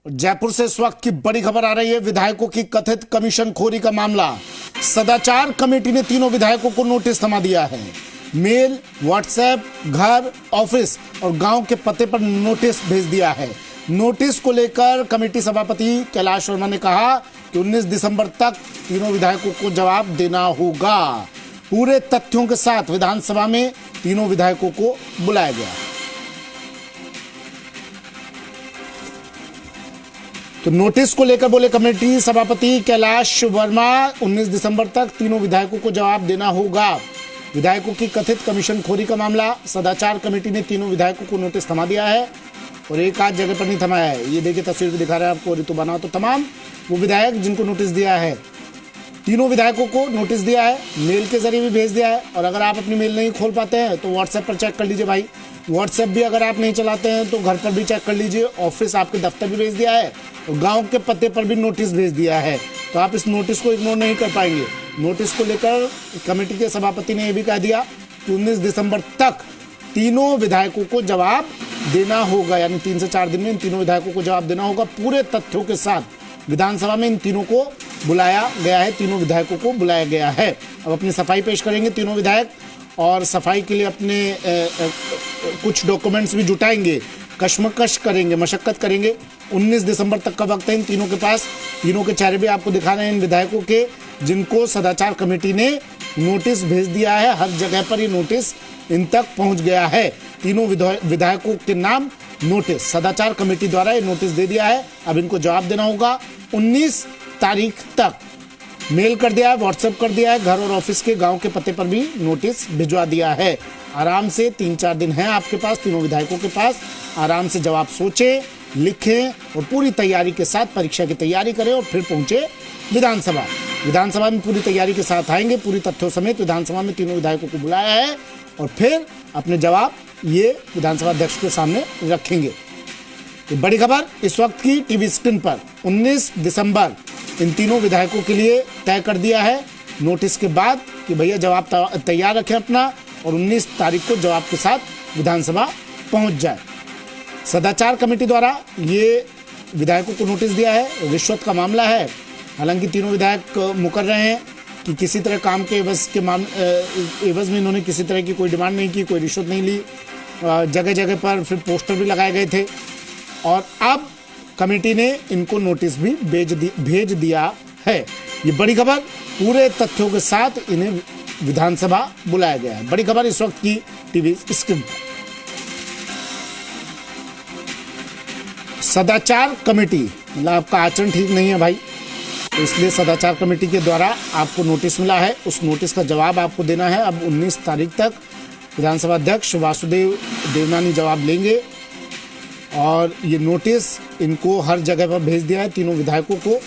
जयपुर से इस वक्त की बड़ी खबर आ रही है। विधायकों की कथित कमीशन खोरी का मामला। सदाचार कमेटी ने तीनों विधायकों को नोटिस थमा दिया है। मेल, व्हाट्सएप, घर, ऑफिस और गांव के पते पर नोटिस भेज दिया है। नोटिस को लेकर कमेटी सभापति कैलाश वर्मा ने कहा कि 19 दिसंबर तक तीनों विधायकों को जवाब देना होगा। पूरे तथ्यों के साथ विधानसभा में तीनों विधायकों को बुलाया गया। तो नोटिस को लेकर बोले कमेटी सभापति कैलाश वर्मा, 19 दिसंबर तक तीनों विधायकों को जवाब देना होगा। विधायकों की कथित कमीशन खोरी का मामला। सदाचार कमेटी ने तीनों विधायकों को नोटिस थमा दिया है और एक आध जगह पर नहीं थमाया है। ये देखिए तस्वीर भी दिखा रहा है आपको ऋतु बना। तो तमाम वो विधायक जिनको नोटिस दिया है, तीनों विधायकों को नोटिस दिया है, मेल के जरिए भी भेज दिया है। और अगर आप अपनी मेल नहीं खोल पाते हैं तो व्हाट्सएप पर चेक कर लीजिए भाई। व्हाट्सएप भी अगर आप नहीं चलाते हैं तो घर पर भी चेक कर लीजिए। ऑफिस आपके दफ्तर भी भेज दिया है और गांव के पते पर भी नोटिस भेज दिया है। तो आप इस नोटिस को इग्नोर नहीं कर पाएंगे। नोटिस को लेकर कमेटी के सभापति ने यह भी कह दिया कि 19 दिसंबर तक तीनों विधायकों को जवाब देना होगा, यानी 3 से 4 दिन में इन तीनों विधायकों को जवाब देना होगा। पूरे तथ्यों के साथ विधानसभा में इन तीनों को बुलाया गया है। तीनों विधायकों को बुलाया गया है। अब अपनी सफाई पेश करेंगे तीनों विधायक और सफाई के लिए अपने कुछ डॉक्यूमेंट्स भी जुटाएंगे, कश्मकश करेंगे, मशक्कत करेंगे। 19 दिसंबर तक का वक्त है इन तीनों के पास। तीनों के चेहरे भी आपको दिखा रहे हैं इन विधायकों के, जिनको सदाचार कमेटी ने नोटिस भेज दिया है। हर जगह पर ये नोटिस इन तक पहुंच गया है। तीनों विधायकों के नाम नोटिस सदाचार कमेटी द्वारा ये नोटिस दे दिया है। अब इनको जवाब देना होगा 19 तारीख तक। मेल कर दिया है, व्हाट्सएप कर दिया है, घर और ऑफिस के गांव के पते पर भी नोटिस भिजवा दिया है। आराम से 3-4 दिन है आपके पास, तीनों विधायकों के पास। आराम से जवाब सोचें, लिखें और पूरी तैयारी के साथ परीक्षा की तैयारी करें और फिर पहुंचे विधानसभा। विधानसभा में पूरी तैयारी के साथ आएंगे। पूरी तथ्यों समेत विधानसभा में तीनों विधायकों को बुलाया है और फिर अपने जवाब ये विधानसभा अध्यक्ष के सामने रखेंगे। तो बड़ी खबर इस वक्त की टीवी स्क्रीन पर। 19 दिसंबर इन तीनों विधायकों के लिए तय कर दिया है नोटिस के बाद कि भैया जवाब तैयार रखें अपना और 19 तारीख को जवाब के साथ विधानसभा पहुंच जाए। सदाचार कमेटी द्वारा ये विधायकों को नोटिस दिया है। रिश्वत का मामला है। हालांकि तीनों विधायक मुकर रहे हैं कि किसी तरह काम के एवज में इन्होंने किसी तरह की कोई डिमांड नहीं की, कोई रिश्वत नहीं ली। जगह जगह पर फिर पोस्टर भी लगाए गए थे और अब कमेटी ने इनको नोटिस भी भेज दिया है। ये बड़ी खबर, पूरे तथ्यों के साथ इन्हें विधानसभा बुलाया गया है। बड़ी खबर इस वक्त की टीवी स्क्रीन पर। सदाचार कमेटी, मतलब आपका आचरण ठीक नहीं है भाई, तो इसलिए सदाचार कमेटी के द्वारा आपको नोटिस मिला है। उस नोटिस का जवाब आपको देना है। अब 19 तारीख तक विधानसभा अध्यक्ष वासुदेव देवनानी जवाब लेंगे और ये नोटिस इनको हर जगह पर भेज दिया है। तीनों विधायकों को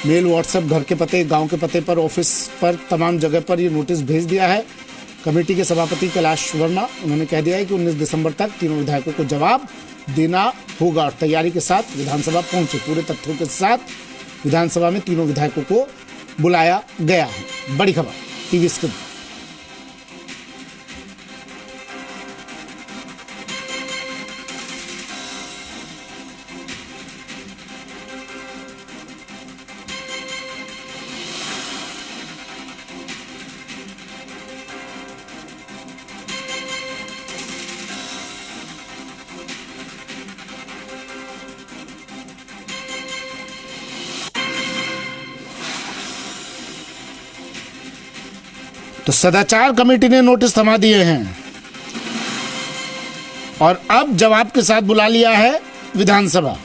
मेल, व्हाट्सएप, घर के पते, गांव के पते पर, ऑफिस पर, तमाम जगह पर ये नोटिस भेज दिया है। कमेटी के सभापति कैलाश वर्मा, उन्होंने कह दिया है कि 19 दिसंबर तक तीनों विधायकों को जवाब देना होगा और तैयारी के साथ विधानसभा पहुंचे। पूरे तथ्यों के साथ विधानसभा में तीनों विधायकों को बुलाया गया है। बड़ी खबर टीवी स्क्रीन। तो सदाचार कमेटी ने नोटिस थमा दिए हैं और अब जवाब के साथ बुला लिया है विधानसभा।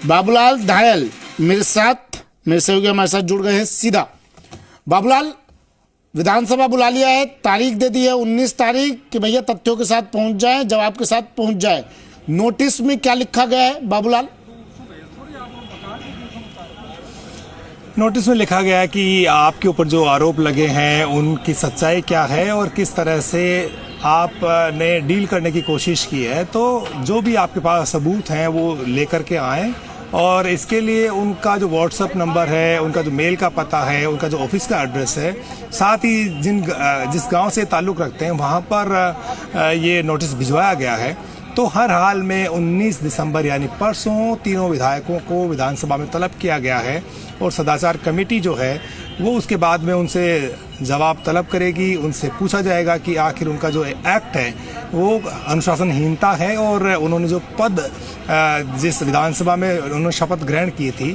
बाबूलाल धायल मेरे सहयोगी हमारे साथ जुड़ गए हैं सीधा। बाबूलाल, विधानसभा बुला लिया है, तारीख दे दी है 19 तारीख कि भैया तथ्यों के साथ पहुंच जाए, जवाब के साथ पहुंच जाए। नोटिस में क्या लिखा गया है बाबूलाल? नोटिस में लिखा गया है कि आपके ऊपर जो आरोप लगे हैं उनकी सच्चाई क्या है और किस तरह से आपने डील करने की कोशिश की है। तो जो भी आपके पास सबूत हैं वो लेकर के आएँ और इसके लिए उनका जो व्हाट्सएप नंबर है, उनका जो मेल का पता है, उनका जो ऑफिस का एड्रेस है, साथ ही जिस गांव से ताल्लुक़ रखते हैं वहाँ पर ये नोटिस भिजवाया गया है। तो हर हाल में 19 दिसंबर यानी परसों तीनों विधायकों को विधानसभा में तलब किया गया है और सदाचार कमेटी जो है वो उसके बाद में उनसे जवाब तलब करेगी। उनसे पूछा जाएगा कि आखिर उनका जो एक्ट है वो अनुशासनहीनता है और उन्होंने जो पद जिस विधानसभा में उन्होंने शपथ ग्रहण की थी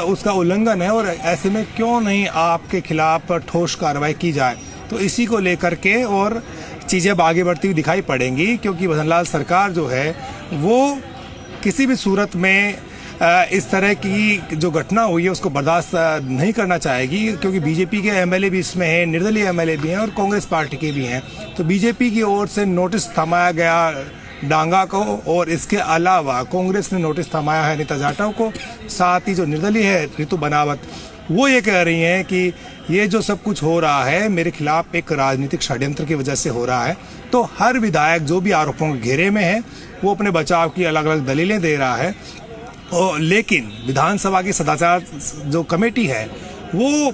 उसका उल्लंघन है और ऐसे में क्यों नहीं आपके खिलाफ ठोस कार्रवाई की जाए। तो इसी को लेकर के और चीज़ें अब आगे बढ़ती हुई दिखाई पड़ेंगी, क्योंकि भजनलाल सरकार जो है वो किसी भी सूरत में इस तरह की जो घटना हुई है उसको बर्दाश्त नहीं करना चाहेगी, क्योंकि बीजेपी के एमएलए भी इसमें हैं, निर्दलीय एमएलए भी हैं और कांग्रेस पार्टी के भी हैं। तो बीजेपी की ओर से नोटिस थमाया गया डांगा को और इसके अलावा कांग्रेस ने नोटिस थमाया है अनिता जाटव को। साथ ही जो निर्दलीय है ऋतु बनावत, वो ये कह रही हैं कि ये जो सब कुछ हो रहा है मेरे खिलाफ एक राजनीतिक षड्यंत्र की वजह से हो रहा है। तो हर विधायक जो भी आरोपों के घेरे में है वो अपने बचाव की अलग अलग दलीलें दे रहा है। लेकिन विधानसभा की सदाचार जो कमेटी है वो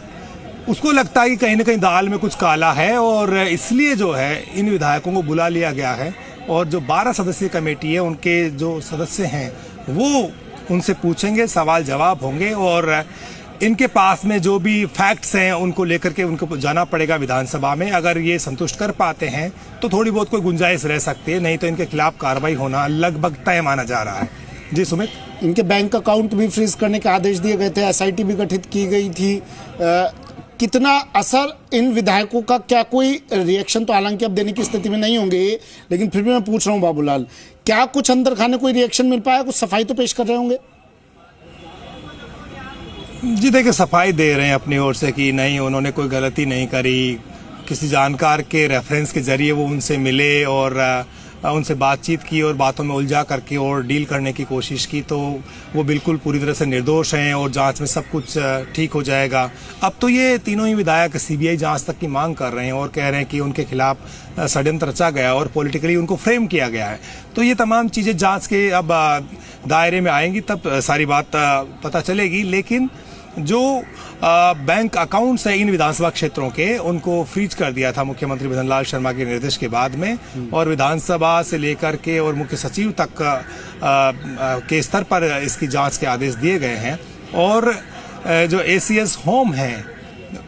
उसको लगता है कि कहीं ना कहीं दाल में कुछ काला है और इसलिए जो है इन विधायकों को बुला लिया गया है और जो 12 सदस्यीय कमेटी है उनके जो सदस्य हैं वो उनसे पूछेंगे, सवाल जवाब होंगे और इनके पास में जो भी फैक्ट्स हैं उनको लेकर के उनको जाना पड़ेगा विधानसभा में। अगर ये संतुष्ट कर पाते हैं तो थोड़ी बहुत कोई गुंजाइश रह सकती है, नहीं तो इनके खिलाफ कार्रवाई होना लगभग तय माना जा रहा है। जी सुमित, इनके बैंक अकाउंट भी फ्रीज करने के आदेश दिए गए थे, एसआईटी भी गठित की गई थी। कितना असर इन विधायकों का, क्या कोई रिएक्शन तो हालांकि अब देने की स्थिति में नहीं होंगे, लेकिन फिर भी मैं पूछ रहा हूँ बाबूलाल, क्या कुछ अंदर खाने कोई रिएक्शन मिल पाया, कुछ सफाई तो पेश कर रहे होंगे? जी देखिए, सफाई दे रहे हैं अपनी ओर से कि नहीं उन्होंने कोई गलती नहीं करी, किसी जानकार के रेफरेंस के जरिए वो उनसे मिले और उनसे बातचीत की और बातों में उलझा करके और डील करने की कोशिश की, तो वो बिल्कुल पूरी तरह से निर्दोष हैं और जांच में सब कुछ ठीक हो जाएगा। अब तो ये तीनों ही विधायक सीबीआई जांच तक की मांग कर रहे हैं और कह रहे हैं कि उनके खिलाफ षड्यंत्र रचा गया और पॉलिटिकली उनको फ्रेम किया गया है। तो ये तमाम चीज़ें जांच के अब दायरे में आएंगी तब सारी बात पता चलेगी। लेकिन जो बैंक अकाउंट्स है इन विधानसभा क्षेत्रों के उनको फ्रीज कर दिया था मुख्यमंत्री भजनलाल शर्मा के निर्देश के बाद में, और विधानसभा से लेकर के और मुख्य सचिव तक के स्तर पर इसकी जांच के आदेश दिए गए हैं। और जो एसीएस होम है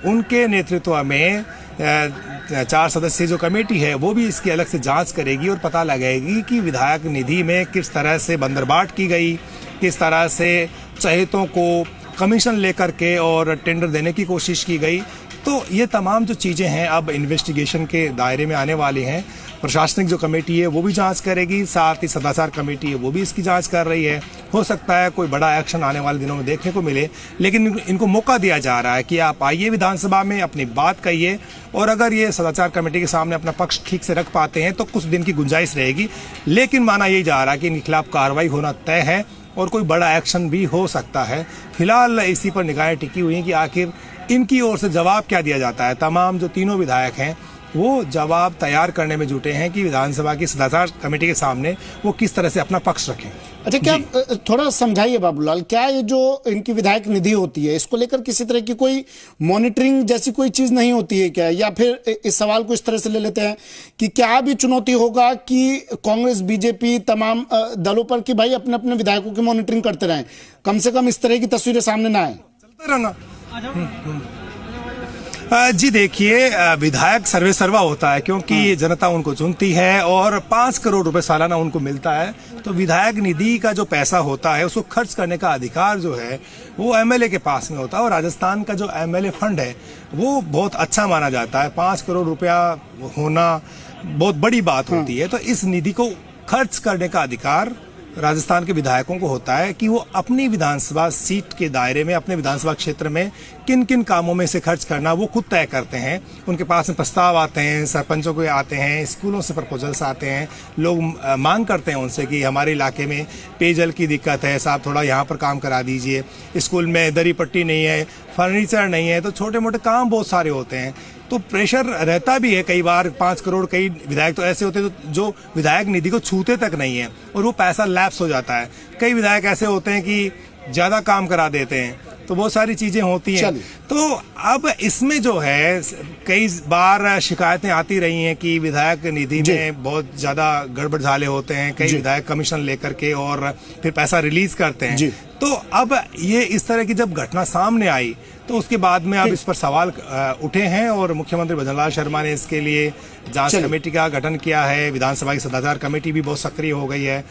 उनके नेतृत्व में 4 सदस्यीय जो कमेटी है वो भी इसकी अलग से जांच करेगी और पता लगाएगी कि विधायक निधि में किस तरह से बंदरबाट की गई, किस तरह से चहेतों को कमीशन लेकर के और टेंडर देने की कोशिश की गई। तो ये तमाम जो चीज़ें हैं अब इन्वेस्टिगेशन के दायरे में आने वाली हैं। प्रशासनिक जो कमेटी है वो भी जांच करेगी, साथ ही सदाचार कमेटी है वो भी इसकी जांच कर रही है। हो सकता है कोई बड़ा एक्शन आने वाले दिनों में देखने को मिले, लेकिन इनको मौका दिया जा रहा है कि आप आइए विधानसभा में अपनी बात कहिए, और अगर ये सदाचार कमेटी के सामने अपना पक्ष ठीक से रख पाते हैं तो कुछ दिन की गुंजाइश रहेगी। लेकिन माना यही जा रहा है कि इनके खिलाफ कार्रवाई होना तय है और कोई बड़ा एक्शन भी हो सकता है। फिलहाल इसी पर निगाहें टिकी हुई हैं कि आखिर इनकी ओर से जवाब क्या दिया जाता है। तमाम जो तीनों विधायक हैं वो जवाब तैयार करने में जुटे हैं कि विधानसभा की सदाचार कमेटी के सामने वो किस तरह से अपना पक्ष रखें। अच्छा, क्या थोड़ा समझाइए बाबूलाल, क्या ये जो इनकी विधायक निधि होती है इसको लेकर किसी तरह की कोई मॉनिटरिंग जैसी कोई चीज नहीं होती है क्या? या फिर इस सवाल को इस तरह से ले लेते हैं कि क्या भी चुनौती होगा कि कांग्रेस बीजेपी तमाम दलों पर कि भाई अपने अपने विधायकों की मॉनिटरिंग करते रहें, कम से कम इस तरह की तस्वीरें सामने ना आए? चलते रहना। जी देखिए, विधायक सर्वे सर्वा होता है क्योंकि जनता उनको चुनती है और 5 करोड़ रुपए सालाना उनको मिलता है। तो विधायक निधि का जो पैसा होता है उसको खर्च करने का अधिकार जो है वो एमएलए के पास में होता है, और राजस्थान का जो एमएलए फंड है वो बहुत अच्छा माना जाता है। 5 करोड़ रुपया होना बहुत बड़ी बात होती है। तो इस निधि को खर्च करने का अधिकार राजस्थान के विधायकों को होता है कि वो अपनी विधानसभा सीट के दायरे में अपने विधानसभा क्षेत्र में किन किन कामों में से खर्च करना वो खुद तय करते हैं। उनके पास में प्रस्ताव आते हैं, सरपंचों के आते हैं, स्कूलों से प्रपोजल्स आते हैं, लोग मांग करते हैं उनसे कि हमारे इलाके में पेयजल की दिक्कत है, साहब थोड़ा यहाँ पर काम करा दीजिए, स्कूल में दरी पट्टी नहीं है, फर्नीचर नहीं है। तो छोटे मोटे काम बहुत सारे होते हैं, तो प्रेशर रहता भी है। कई बार 5 करोड़, कई विधायक तो ऐसे होते हैं जो विधायक निधि को छूते तक नहीं है और वो पैसा लैप्स हो जाता है। कई विधायक ऐसे होते हैं कि ज़्यादा काम करा देते हैं, तो वो सारी चीजें होती हैं। चलिए। तो अब इसमें जो है कई बार शिकायतें आती रही हैं कि विधायक निधि में बहुत ज्यादा गड़बड़झाले होते हैं, कई विधायक कमीशन लेकर के और फिर पैसा रिलीज करते हैं। जी। तो अब ये इस तरह की जब घटना सामने आई तो उसके बाद में अब इस पर सवाल उठे हैं और मुख्यमंत्री भजनलाल शर्मा ने इसके लिए जांच कमेटी का गठन किया है। विधानसभा की सदाचार कमेटी भी बहुत सक्रिय हो गई है।